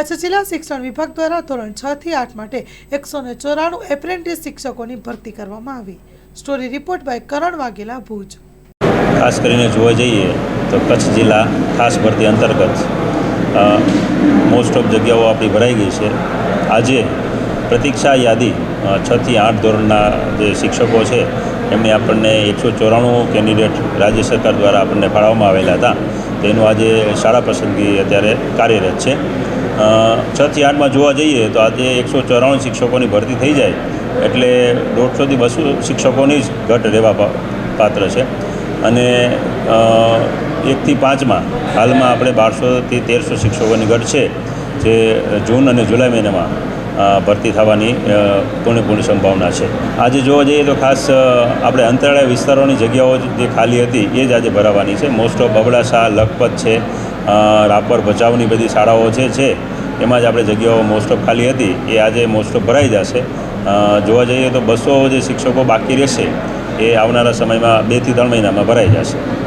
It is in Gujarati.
કચ્છ જિલ્લા શિક્ષણ વિભાગ દ્વારા ધોરણ 6 થી 8 માટે 194 એપ્રેન્ટિસ શિક્ષકોની ભરતી કરવામાં આવી। સ્ટોરી રિપોર્ટ બાય કરણ વાઘેલા, ભુજ। ખાસ કરીને જોવા જઈએ તો કચ્છ જિલ્લા ખાસ ભરતી અંતર્ગત મોસ્ટ ઓફ જગ્યાઓ આપણી ભરાઈ ગઈ છે। આજે પ્રતીક્ષા યાદી 6 થી 8 ધોરણના જે શિક્ષકો છે એમને આપણને 194 કેન્ડિડેટ રાજ્ય સરકાર દ્વારા આપણને ફાળવવામાં આવેલા હતા। તેનું આજે શાળા પસંદગી અત્યારે કાર્યરત છે। 6 થી 8માં જોવા જઈએ તો આજે 194 શિક્ષકોની ભરતી થઈ જાય એટલે 150 થી 200 શિક્ષકોની જ ઘટ રહેવા પાત્ર છે। અને 1 થી 5માં હાલમાં આપણે 1200 થી 1300 શિક્ષકોની ઘટ છે, જે જૂન અને જુલાઈ મહિનામાં ભરતી થવાની પૂર્ણપૂર્ણ સંભાવના છે। આજે જોવા જઈએ તો ખાસ આપણે અંતરાળીય વિસ્તારોની જગ્યાઓ જે ખાલી હતી એ જ આજે ભરાવાની છે। મોસ્ટ ઓફ બબડાસા, લખપત છે, રાપર, ભચાઉની બધી શાળાઓ છે એમાં જ આપણે જગ્યાઓ મોસ્ટ ઓફ ખાલી હતી એ આજે મોસ્ટ ઓફ ભરાઈ જશે। જોવા જઈએ તો 200 જે શિક્ષકો બાકી રહેશે એ આવનારા સમયમાં 2 થી 3 મહિનામાં ભરાઈ જશે।